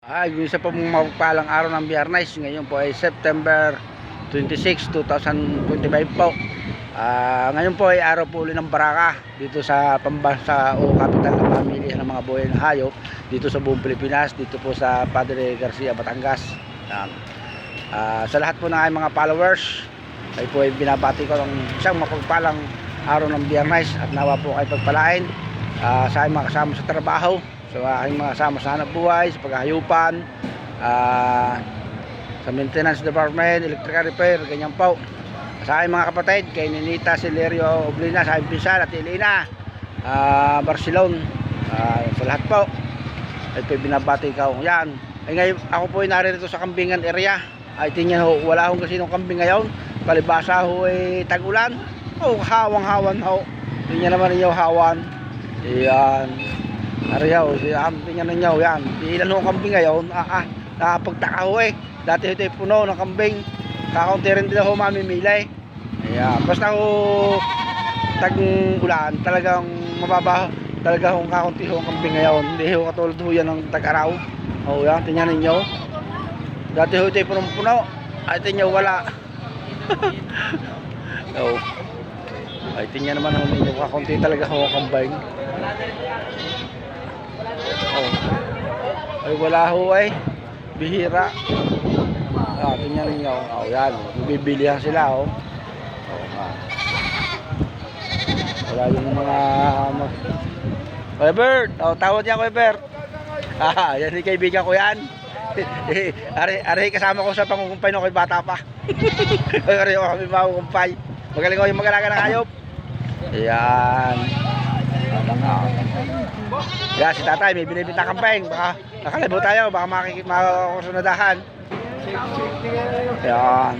Yung isa po mong mapagpalang araw ng Biyernes. Ngayon po ay September 26, 2025 po. Ngayon po ay araw po uli ng Baraka dito sa pambansa o kapital ng pamilya ng mga buhay na hayop dito sa buong Pilipinas, dito po sa Padre Garcia, Batangas. Sa lahat po ng mga followers ay po ay binabati ko ng isang mapagpalang araw ng Biyernes at nawa po kayo pagpalain sa aking mga kasama sa trabaho, sa aking mga kasama sa hanap buhay, sa paghahayupan, sa maintenance department, electrical repair, ganyan po. Sa aking mga kapatid, kay Ninita Celerio Oblina, sa aking pinsan at Elena Barcelon, sa lahat po ay po binabati ko yan. Ngayon ako po ay narito sa Kambingan area. Ay tingnan ho, wala akong kasinong kambing ngayon, palibasa ho ay tag-ulan. Hawang-hawan ho, tingnan naman ninyo hawan. Yan, ariyaw, tingnan ninyo yan, ilan ho kambing ngayon. Nakapagtaka ho eh, dati ito ay puno ng kambing, kakaunti rin din ho mamimili. Ayan, basta ho tag-ulan, talagang mababa, talaga ho kakaunti ho ang kambing ngayon. Hindi ho katulad ho yan ng tag-araw. Yan, tingnan ninyo, dati ho ito ay punong-puno, ay tingnan wala. Ay tingnan naman ho ninyo, kakaunti talaga ho ang kambing. Ay wala ho ay bihira. Tingnan ninyo, yan, bibilihan sila wala yung mga Kuya Bert, tawad niya Kuya Bert. Yan yung kaibigan ko yan. Ari kasama ko sa pangukumpay no, kay bata pa. Ari ko kami makukumpay. Magaling ko yung mag-alaga ng hayop. Ayan. Yan si tatay, may binibintang kambing. Baka nakalibo tayo, baka makakusunadahan. Ayan.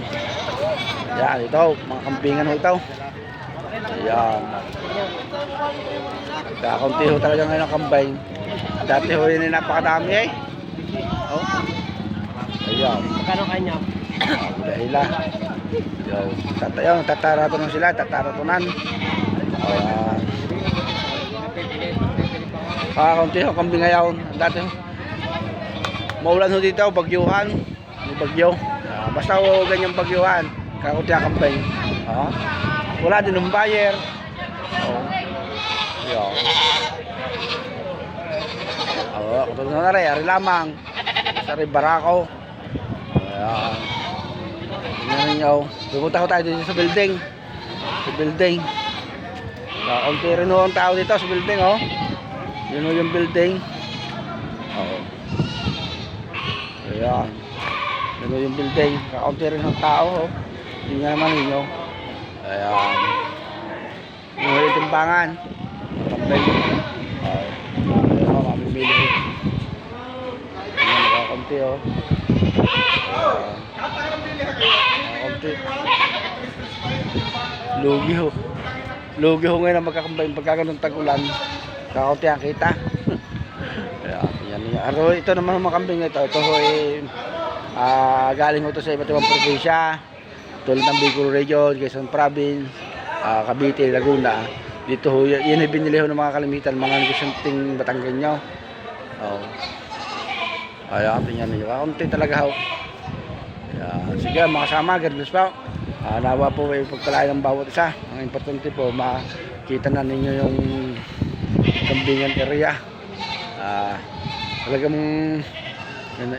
Yan, ito, mga kambingan ho ito. Ayan. Kakunti ho talaga ngayon ang kambing. Dati ho yun ay napakadami eh. Ayan. Magkano kanya? Dahila. Ayan, tataratunan sila, tataratunan. Ayan. Kakunti ho kambing ngayon. Dati ho maulan ho dito, bagyuhan. May bagyo. Basta ho ganyang bagyuhan, kakunti ang kambing. Wala din ng buyer. Ayan. Katulad na rin, ari lamang sa Barako. Ayan. Tingnan ninyo, pupunta ko tayo dito sa building. Sa building kaunti rin ho ang tao dito sa building. Yun ho yung building. Ayan, yun ho yung building, kaunti rin ang tao. Tingnan naman ninyo. Ayan, yun ho yung timbangan kambing. Mamimili kaunti kaunti. Lugi ho ngayon ang magkakambay pagkaganon tag-ulan, kaunti ang kita. Yan. Ito naman ang makambing ito ho ay galing ho ito sa iba't ibang probinsya tulad ng Bicol Region, Quezon Province, Cavite, Laguna. Dito ho, yan ay binili ho ng mga kalimitan, mga negosyanteng Batanggenyo. Ayan, tingnan niyo, kaunti talaga ho. Sige mga kasama, God bless po. Nawa po ay pagpalain ng bawat isa. Ang importante po, makita na ninyo yung kambingan area. Talagang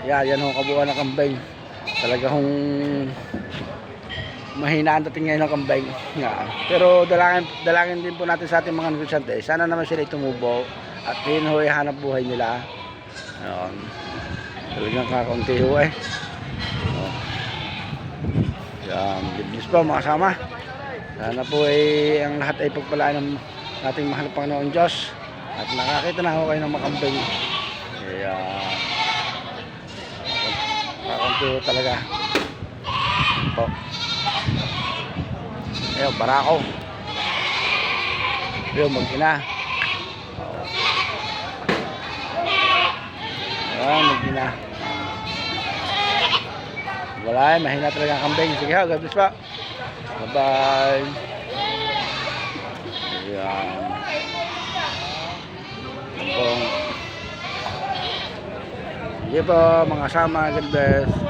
yan ho kabuuan ng kambing. Talagang mahinaan dating ngayon ng kambing. Pero dalangin din po natin sa ating mga negosyante. Sana naman sila tumubo at yun ho ay hanap buhay nila. Talagang kakaunti ho eh. Yan, goodness po mga kasama. Sana po ay ang lahat ay pagpalaan ng ating mahal Panginoon Diyos at nakakita na ho kayo ng makambing. Kaya kakunti ho talaga po. Ayun, Barako. Ayun, mag-ina. Ayan, mag-ina. Wala, mahina talaga ang kambing. Sige ha, God bless pa. Bye-bye. Ayan. Ayan. Sige po mga kasama, God bless.